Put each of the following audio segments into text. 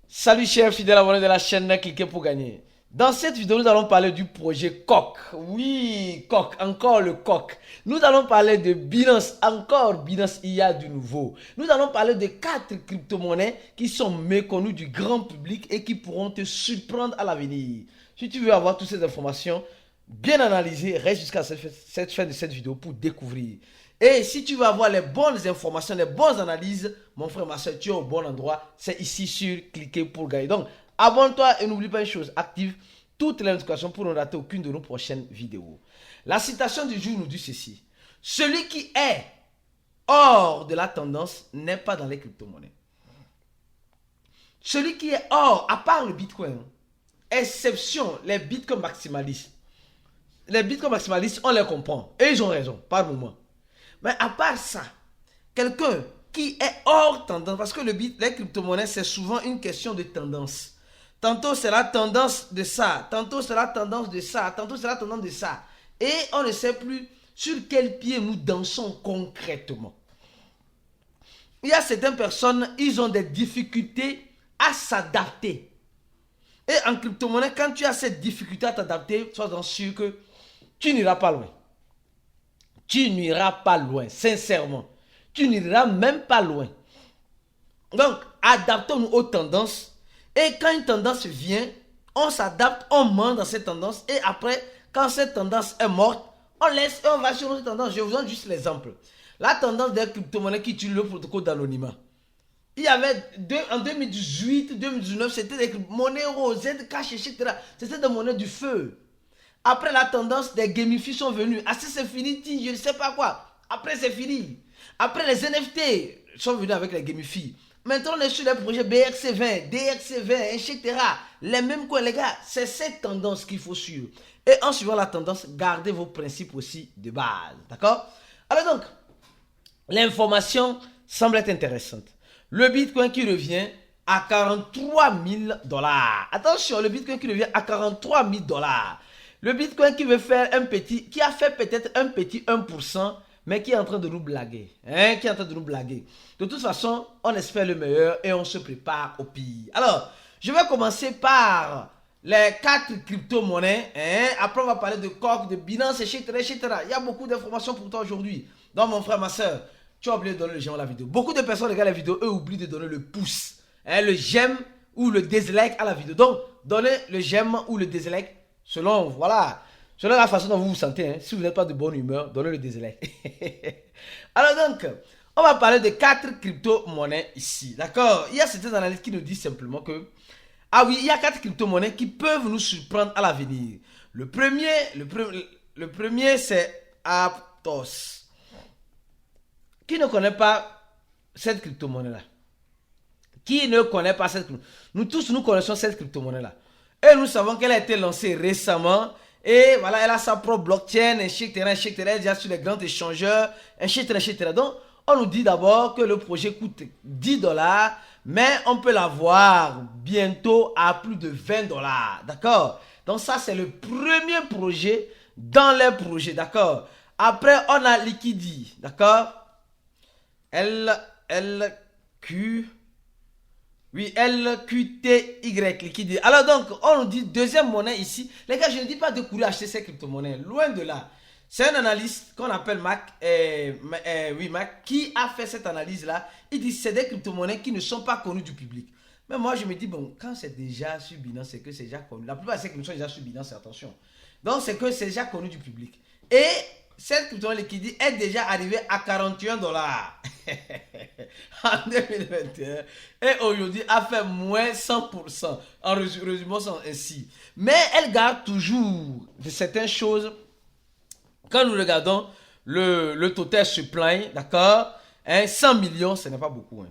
Salut chers fidèles abonnés de la chaîne, cliquez pour gagner. Dans cette vidéo, nous allons parler du projet Coq. Oui, Coq, encore le Coq. Nous allons parler de Binance, encore Binance, il y a du nouveau. Nous allons parler de 4 crypto-monnaies qui sont méconnues du grand public et qui pourront te surprendre à l'avenir. Si tu veux avoir toutes ces informations bien analysées, reste jusqu'à cette fin de cette vidéo pour découvrir. Et si tu veux avoir les bonnes informations, les bonnes analyses, mon frère, ma soeur, tu es au bon endroit. C'est ici sur cliquer pour gagner. Donc, abonne-toi et n'oublie pas une chose, active toutes les notifications pour ne rater aucune de nos prochaines vidéos. La citation du jour nous dit ceci. Celui qui est hors de la tendance n'est pas dans les crypto-monnaies. Celui qui est hors, à part le Bitcoin, exception les Bitcoins maximalistes. Les Bitcoins maximalistes, on les comprend. Et ils ont raison, par moment. Mais à part ça, quelqu'un qui est hors tendance, parce que les crypto-monnaies, c'est souvent une question de tendance. Tantôt, c'est la tendance de ça, tantôt, c'est la tendance de ça, tantôt, c'est la tendance de ça. Et on ne sait plus sur quel pied nous dansons concrètement. Il y a certaines personnes, ils ont des difficultés à s'adapter. Et en crypto-monnaie, quand tu as cette difficulté à t'adapter, sois sûr que tu n'iras pas loin. Tu n'iras pas loin, sincèrement. Tu n'iras même pas loin. Donc, adaptons-nous aux tendances. Et quand une tendance vient, on s'adapte, on ment dans cette tendance. Et après, quand cette tendance est morte, on laisse et on va sur une autre tendance. Je vous donne juste l'exemple. La tendance des crypto-monnaies qui utilisent le protocole d'anonymat. Il y avait en 2018, 2019, c'était des monnaies roses, ZK, etc. C'était des monnaies du feu. Après, la tendance des gamifies sont venues. Ah, si c'est fini, je ne sais pas quoi. Après, c'est fini. Après, les NFT sont venus avec les gamifies. Maintenant, on est sur les projets BRC20, DRC20, etc. Les mêmes quoi, les gars. C'est cette tendance qu'il faut suivre. Et en suivant la tendance, gardez vos principes aussi de base. D'accord? Alors donc, l'information semble être intéressante. Le Bitcoin qui revient à 43 000 dollars. Attention, le Bitcoin qui revient à 43 000 dollars. Le Bitcoin qui veut faire un petit, qui a fait peut-être un petit 1%, mais qui est en train de nous blaguer. Qui est en train de nous blaguer. De toute façon, on espère le meilleur et on se prépare au pire. Alors, je vais commencer par les 4 crypto-monnaies. Après, on va parler de Coq, de Binance, etc., etc. Il y a beaucoup d'informations pour toi aujourd'hui. Donc, mon frère, ma soeur, tu as oublié de donner le j'aime à la vidéo. Beaucoup de personnes regardent la vidéo, eux oublient de donner le pouce, le j'aime ou le dislike à la vidéo. Donc, donnez le j'aime ou le dislike selon, voilà, selon la façon dont vous vous sentez. Si vous n'êtes pas de bonne humeur, donnez le dislike. Alors donc, on va parler de 4 crypto-monnaies ici. D'accord? Il y a certaines analystes qui nous disent simplement que, ah oui, il y a 4 crypto-monnaies qui peuvent nous surprendre à l'avenir. Le premier c'est Aptos. Qui ne connaît pas cette crypto-monnaie-là? Qui ne connaît pas cette crypto-monnaie? Nous tous, nous connaissons cette crypto-monnaie-là. Et nous savons qu'elle a été lancée récemment. Et voilà, elle a sa propre blockchain, etc., etc. Elle est déjà sur les grands échangeurs, etc., etc. Donc, on nous dit d'abord que le projet coûte 10 dollars, mais on peut l'avoir bientôt à plus de 20 dollars. D'accord? Donc, ça, c'est le premier projet dans les projets. D'accord? Après, on a Liquidi. D'accord? LQ. Oui, LQTY liquide. Alors donc, on nous dit deuxième monnaie ici. Les gars, je ne dis pas de courir acheter ces crypto-monnaies. Loin de là. C'est un analyste qu'on appelle Mac, oui, Mac, qui a fait cette analyse-là. Il dit que c'est des crypto-monnaies qui ne sont pas connues du public. Mais moi, je me dis, bon, quand c'est déjà sur Binance, c'est que c'est déjà connu. La plupart de ces crypto-monnaies sont déjà sur Binance, attention. Donc, c'est que c'est déjà connu du public. Et cette crypto-monnaie liquide est déjà arrivée à 41 dollars. En 2021 et aujourd'hui a fait moins 100% en résumant ainsi, mais elle garde toujours de certaines choses. Quand nous regardons le total supply, d'accord, 100 millions ce n'est pas beaucoup,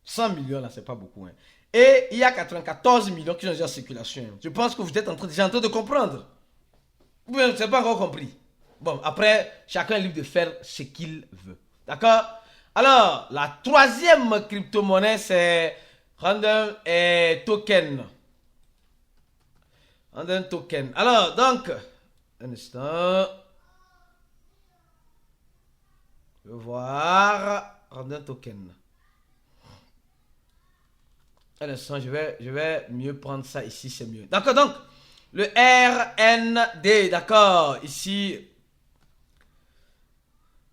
100 millions là c'est pas beaucoup, et il y a 94 millions qui sont déjà en circulation. Je pense que vous êtes déjà en train de comprendre. Vous n'avez pas encore compris. Bon, après chacun est libre de faire ce qu'il veut, d'accord. Alors, la troisième crypto-monnaie, c'est Random Token. Random Token. Alors, donc, un instant. Je vais voir Random Token. Un instant, je vais mieux prendre ça ici, c'est mieux. D'accord, donc, le RND, d'accord, ici.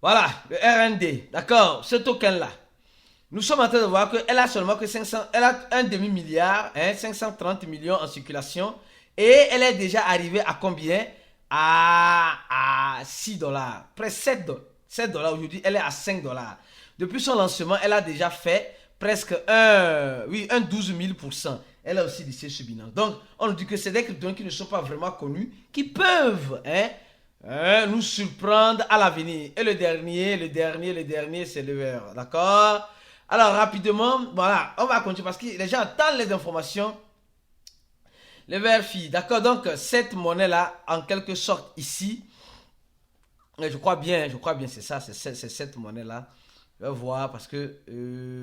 Voilà, le RND, d'accord, ce token-là. Nous sommes en train de voir qu'elle a seulement que 500, elle a un demi-milliard, 530 millions en circulation. Et elle est déjà arrivée à combien? À 6 dollars, presque 7 dollars aujourd'hui, elle est à 5 dollars. Depuis son lancement, elle a déjà fait presque un 12 000%. Elle a aussi lissé sur Binance. Donc, on nous dit que c'est des cryptos qui ne sont pas vraiment connus, qui peuvent nous surprendre à l'avenir. Et le dernier, c'est le vert. D'accord? Alors, rapidement, voilà, on va continuer parce que les gens attendent les informations. Le VRFI, d'accord, donc cette monnaie-là, en quelque sorte ici, je crois bien, c'est ça, c'est cette monnaie-là. Je vais voir parce que,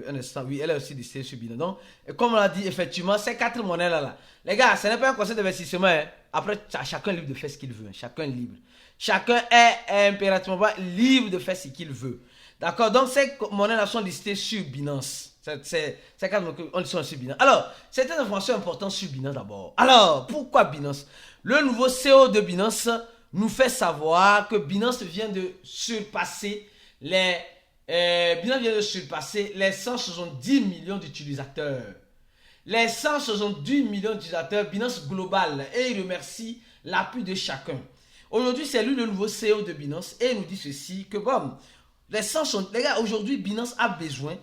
un instant, oui, elle est aussi listée sur Binance. Donc, et comme on l'a dit, effectivement, ces 4 monnaie-là, les gars, ce n'est pas un conseil d'investissement. Après, chacun est libre de faire ce qu'il veut. Chacun est libre. Chacun est impérativement libre de faire ce qu'il veut. D'accord, donc ces monnaie-là sont listées sur Binance. C'est quand on sont sur Binance. Alors, c'est une information importante sur Binance d'abord. Alors, pourquoi Binance? Le nouveau CEO de Binance nous fait savoir que Binance vient de surpasser les 170 millions d'utilisateurs. Les 170 millions d'utilisateurs Binance Global. Et il remercie l'appui de chacun. Aujourd'hui, c'est lui le nouveau CEO de Binance. Et il nous dit ceci, que bon, les gars, aujourd'hui, Binance a besoin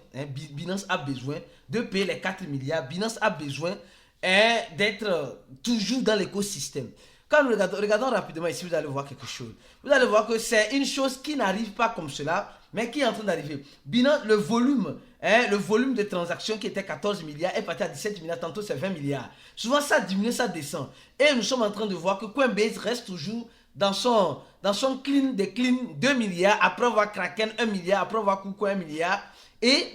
de payer les 4 milliards. Binance a besoin d'être toujours dans l'écosystème. Quand nous regardons rapidement ici, vous allez voir quelque chose. Vous allez voir que c'est une chose qui n'arrive pas comme cela, mais qui est en train d'arriver. Binance, le volume de transactions qui était 14 milliards est parti à 17 milliards, tantôt c'est 20 milliards. Souvent ça diminue, ça descend. Et nous sommes en train de voir que Coinbase reste toujours dans son clean 2 milliards, après avoir Kraken 1 milliard, après avoir KuCoin 1 milliard. Et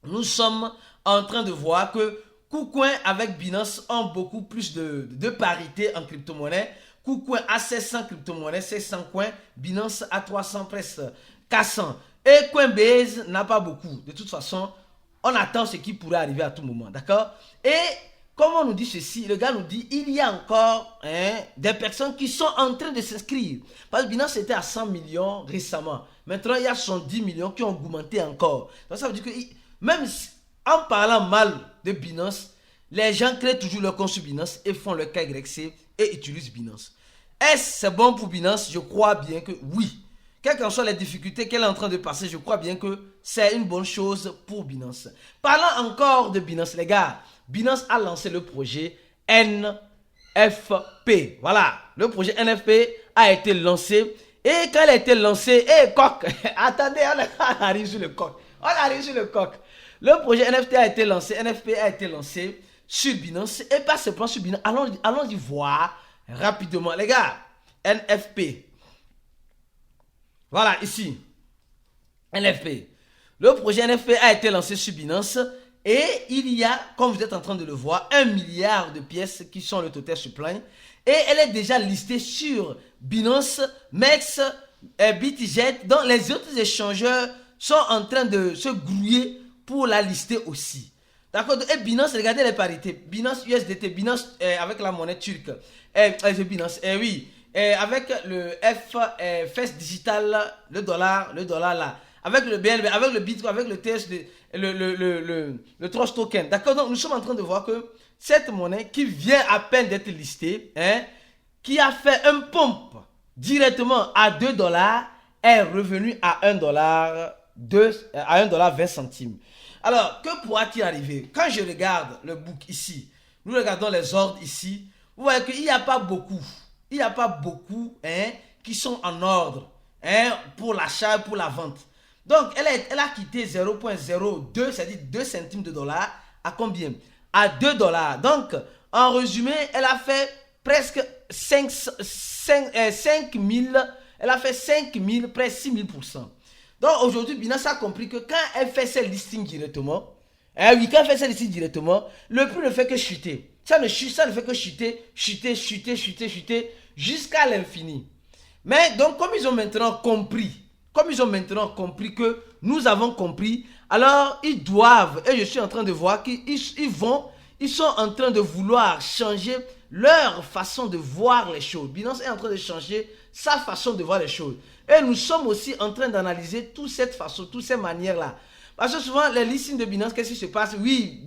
nous sommes en train de voir que KuCoin avec Binance ont beaucoup plus de parité en crypto-monnaie. KuCoin a 700 crypto-monnaies, 700 coins. Binance a 300, presque 400. Et Coinbase n'a pas beaucoup. De toute façon, on attend ce qui pourrait arriver à tout moment. D'accord? Et comme on nous dit ceci, le gars nous dit il y a encore des personnes qui sont en train de s'inscrire. Parce que Binance était à 100 millions récemment. Maintenant, il y a 110 millions qui ont augmenté encore. Donc ça veut dire que même en parlant mal de Binance, les gens créent toujours leur compte sur Binance et font le KYC et utilisent Binance. Est-ce c'est bon pour Binance? Je crois bien que oui. Quelles qu'en soient les difficultés qu'elle est en train de passer, je crois bien que c'est une bonne chose pour Binance. Parlant encore de Binance, les gars, Binance a lancé le projet NFP. Voilà, le projet NFP a été lancé. Et quand il a été lancé, coq, attendez, on arrive sur le coq. Le projet NFP a été lancé sur Binance et pas seulement sur Binance. Allons y voir rapidement. Les gars, NFP. Voilà, ici. NFP. Le projet NFP a été lancé sur Binance et il y a, comme vous êtes en train de le voir, 1 milliard de pièces qui sont le total supply. Et elle est déjà listée sur Binance, MEX, BitGet. Donc les autres échangeurs sont en train de se grouiller pour la lister aussi. D'accord? Et Binance, regardez les parités. Binance USDT, Binance avec la monnaie turque. Binance, oui. Avec le FS Digital, le dollar là. Avec le BNB, avec le Bitcoin, avec le TSD, le Trust Token. D'accord? Donc nous sommes en train de voir que cette monnaie qui vient à peine d'être listée, qui a fait un pump directement à 2 dollars, est revenue à 1 dollar, à 1 dollar 20 centimes. Alors, que pourra-t-il arriver? Quand je regarde le book ici, nous regardons les ordres ici, vous voyez qu'il n'y a pas beaucoup. Il n'y a pas beaucoup qui sont en ordre pour l'achat et pour la vente. Donc, elle a quitté 0.02, c'est-à-dire 2 centimes de dollar, à combien? À 2 dollars. Donc, en résumé, elle a fait presque 5 000, elle a fait 5 000, presque 6 000%. Donc, aujourd'hui, Binance a compris que quand elle fait ses listings directement, quand elle fait ses listings directement, le prix ne fait que chuter. Ça ne fait que chuter, jusqu'à l'infini. Mais donc, comme ils ont maintenant compris que nous avons compris, Alors, ils doivent, et je suis en train de voir ils sont en train de vouloir changer leur façon de voir les choses. Binance est en train de changer sa façon de voir les choses. Et nous sommes aussi en train d'analyser toute cette façon, toutes ces manières-là. Parce que souvent, les listings de Binance, qu'est-ce qui se passe? Oui,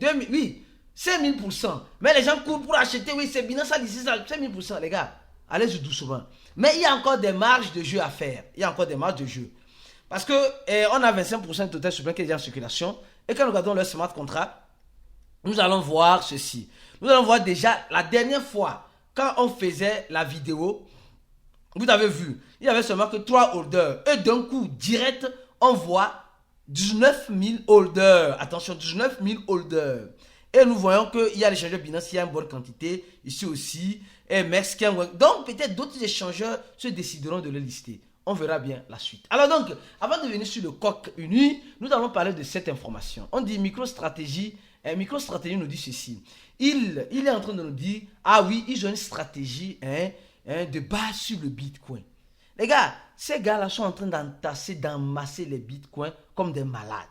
5000%. Mais les gens courent pour acheter, oui, c'est Binance a listé ça, 5000%, les gars. Allez-y doucement. Mais il y a encore des marges de jeu à faire. Il y a encore des marges de jeu. Parce que on a 25% de total supply qui est déjà en circulation. Et quand nous regardons le smart contract, nous allons voir ceci. Nous allons voir déjà la dernière fois, quand on faisait la vidéo, vous avez vu, il y avait seulement que 3 holders. Et d'un coup, direct, on voit 19 000 holders. Attention, 19 000 holders. Et nous voyons qu'il y a l'échangeur Binance qui a une bonne quantité. Ici aussi. Et Mex qui a une bonne... Donc, peut-être d'autres échangeurs se décideront de le lister. On verra bien la suite. Alors donc, avant de venir sur le coq uni, nous allons parler de cette information. On dit MicroStrategy. MicroStrategy nous dit ceci. Il est en train de nous dire, ah oui, ils ont une stratégie de base sur le Bitcoin. Les gars, ces gars-là sont en train d'amasser les Bitcoins comme des malades.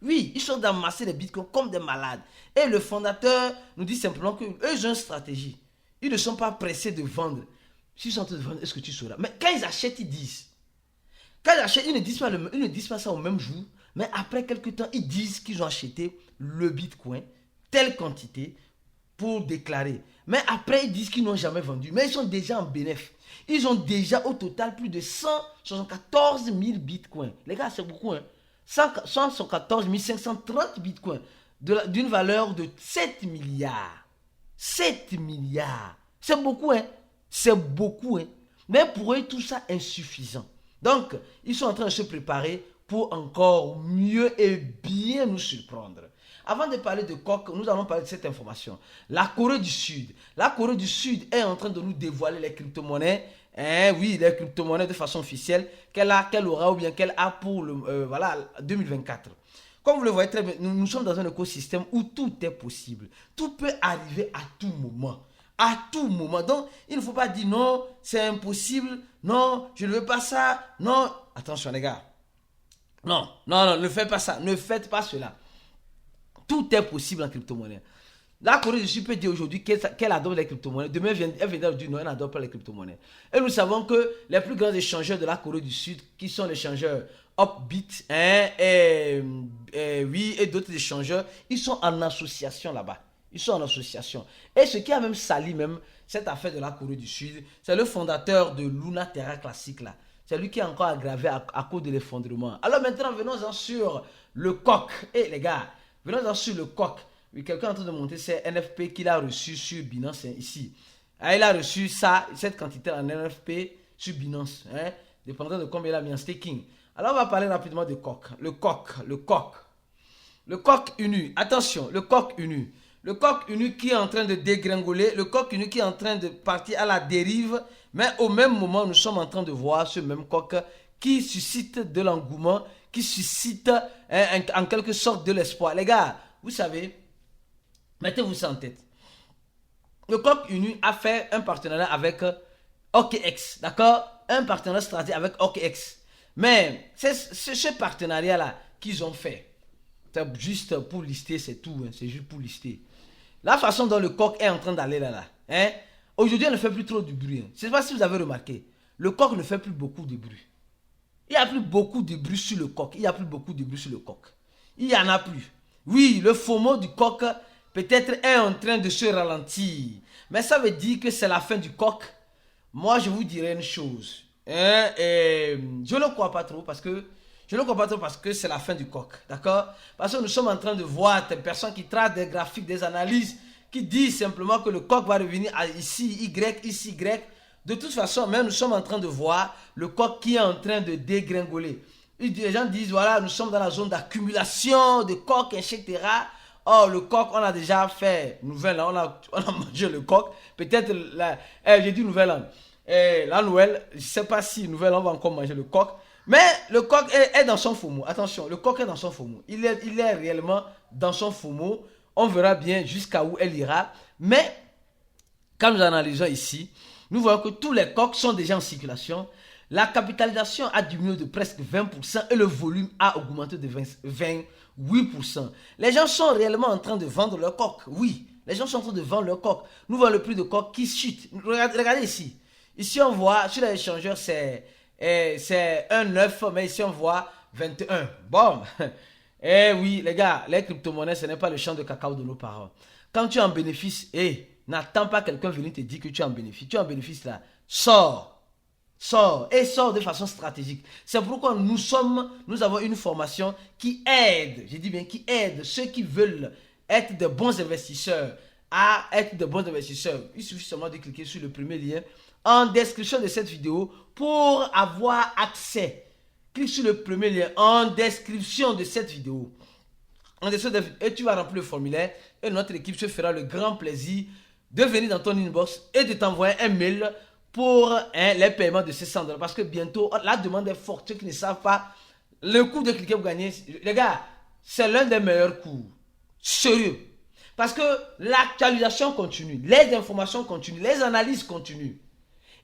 Oui, ils sont d'amasser les Bitcoins comme des malades. Et le fondateur nous dit simplement qu'eux, ils ont une stratégie. Ils ne sont pas pressés de vendre. S'ils sont en train de vendre, est-ce que tu sauras? Mais quand ils achètent, ils disent. Quand ils achètent, ils ne disent pas ça au même jour. Mais après quelques temps, ils disent qu'ils ont acheté le Bitcoin, telle quantité, pour déclarer. Mais après, ils disent qu'ils n'ont jamais vendu. Mais ils sont déjà en bénéfice. Ils ont déjà au total plus de 174 000 Bitcoins. Les gars, c'est beaucoup, hein? 114 530 Bitcoins d'une valeur de 7 milliards. 7 milliards. C'est beaucoup, hein? C'est beaucoup, hein? Mais pour eux, tout ça est insuffisant. Donc, ils sont en train de se préparer pour encore mieux et bien nous surprendre. Avant de parler de coq, nous allons parler de cette information. La Corée du Sud. La Corée du Sud est en train de nous dévoiler les crypto-monnaies. Oui, les crypto-monnaies de façon officielle qu'elle aura ou bien qu'elle a pour 2024. Comme vous le voyez très bien, nous sommes dans un écosystème où tout est possible. Tout peut arriver à tout moment. À tout moment. Donc, il ne faut pas dire non, c'est impossible. Non, je ne veux pas ça. Non. Attention les gars. Non, ne faites pas ça. Ne faites pas cela. Tout est possible en crypto-monnaie. La Corée du Sud peut dire aujourd'hui qu'elle adopte les crypto-monnaies. Demain, elle viendra dire non, elle n'adopte pas les crypto-monnaies. Et nous savons que les plus grands échangeurs de la Corée du Sud, qui sont les échangeurs Upbit et d'autres échangeurs, ils sont en association là-bas. Ils sont en association. Et ce qui a même sali cette affaire de la Corée du Sud, c'est le fondateur de Luna Terra Classic là. C'est lui qui est encore aggravé à cause de l'effondrement. Alors maintenant, venons-en sur le coq. Et les gars, venons-en sur le coq. Oui, quelqu'un est en train de monter ses NFP qu'il a reçu sur Binance ici. Il a reçu cette quantité en NFP sur Binance. Dépendant de combien il a mis en staking. Alors on va parler rapidement de coq. Le coq uni. Attention, le coq uni. Le coq uni qui est en train de dégringoler. Le coq uni qui est en train de partir à la dérive. Mais au même moment, nous sommes en train de voir ce même coq qui suscite de l'engouement, qui suscite en quelque sorte de l'espoir. Les gars, vous savez, mettez-vous ça en tête. Le coq uni a fait un partenariat avec OKX, d'accord? Un partenariat stratégique avec OKX. Mais c'est ce partenariat-là qu'ils ont fait. C'est juste pour lister, c'est tout. C'est juste pour lister. La façon dont le coq est en train d'aller là. Aujourd'hui, elle ne fait plus trop de bruit. Je ne sais pas si vous avez remarqué. Le coq ne fait plus beaucoup de bruit. Il n'y a plus beaucoup de bruit sur le coq. Il n'y a plus beaucoup de bruit sur le coq. Il n'y en a plus. Oui, le FOMO du coq peut-être est en train de se ralentir. Mais ça veut dire que c'est la fin du coq. Moi, je vous dirais une chose. Je ne le crois pas trop parce que c'est la fin du coq. D'accord? Parce que nous sommes en train de voir des personnes qui tracent des graphiques, des analyses, qui disent simplement que le coq va revenir à ici, Y, ici, Y. De toute façon, même nous sommes en train de voir le coq qui est en train de dégringoler. Les gens disent, voilà, nous sommes dans la zone d'accumulation de coq, etc. Oh, le coq, on a déjà fait Nouvel An, on a mangé le coq. Peut-être, j'ai dit Nouvel An. La Noël, je ne sais pas si Nouvel An, on va encore manger le coq. Mais le coq est dans son FOMO. Attention, le coq est dans son FOMO. Il est réellement dans son FOMO. On verra bien jusqu'à où elle ira. Mais, quand nous analysons ici, nous voyons que tous les coqs sont déjà en circulation. La capitalisation a diminué de presque 20% et le volume a augmenté de 20%. 8%. Les gens sont réellement en train de vendre leur coq. Oui, les gens sont en train de vendre leur coq. Nous voyons le prix de coq qui chute. Regardez ici. Ici, on voit, sur l'échangeur, c'est 1,9, mais ici, on voit 21. Bon. Eh oui, les gars, les crypto-monnaies, ce n'est pas le champ de cacao de nos parents. Quand tu es en bénéfice, n'attends pas quelqu'un venir te dire que tu es en bénéfice. Tu es en bénéfice là. Sors. Sors et sors de façon stratégique. C'est pourquoi nous avons une formation qui aide, je dis bien qui aide ceux qui veulent être de bons investisseurs à être de bons investisseurs. Il suffit seulement de cliquer sur le premier lien en description de cette vidéo pour avoir accès. Clique sur le premier lien en description de cette vidéo. Et tu vas remplir le formulaire et notre équipe se fera le grand plaisir de venir dans ton inbox et de t'envoyer un mail pour les paiements de ces 100 $. Parce que bientôt, la demande est forte. Ceux qui ne savent pas, le coût de cliquer pour gagner, les gars, c'est l'un des meilleurs coûts. Sérieux. Parce que l'actualisation continue, les informations continuent, les analyses continuent.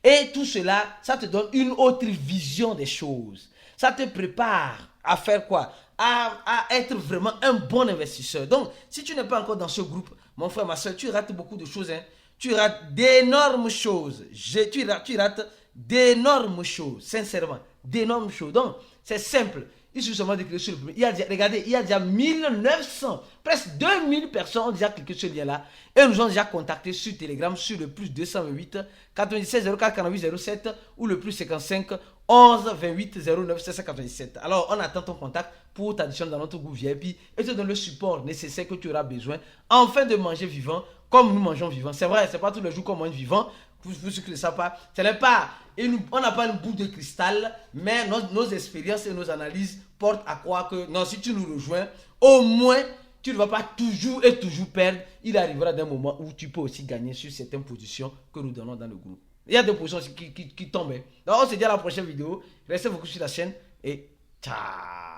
Et tout cela, ça te donne une autre vision des choses. Ça te prépare à faire quoi? À être vraiment un bon investisseur. Donc, si tu n'es pas encore dans ce groupe, mon frère, ma soeur, tu rates beaucoup de choses. Tu rates d'énormes choses. Tu rates d'énormes choses. Sincèrement, d'énormes choses. Donc, c'est simple. Il suffit seulement de cliquer sur le premier. Regardez, il y a déjà 1900, presque 2000 personnes ont déjà cliqué sur ce lien-là et nous ont déjà contacté sur Telegram sur le plus 228 97 04 48 07 ou le plus 55 11 28 09 797. Alors, on attend ton contact pour t'additionner dans notre groupe VIP et te donner le support nécessaire que tu auras besoin afin de manger vivant comme nous mangeons vivant. C'est vrai, c'est pas tous les jours qu'on mange vivant. Pour ceux qui ne le savent pas, ce n'est pas, on n'a pas une boule de cristal, mais nos expériences et nos analyses portent à croire que non, si tu nous rejoins, au moins tu ne vas pas toujours perdre. Il arrivera d'un moment où tu peux aussi gagner sur certaines positions que nous donnons dans le groupe. Il y a des positions qui tombent. Donc on se dit à la prochaine vidéo. Restez beaucoup sur la chaîne et ciao.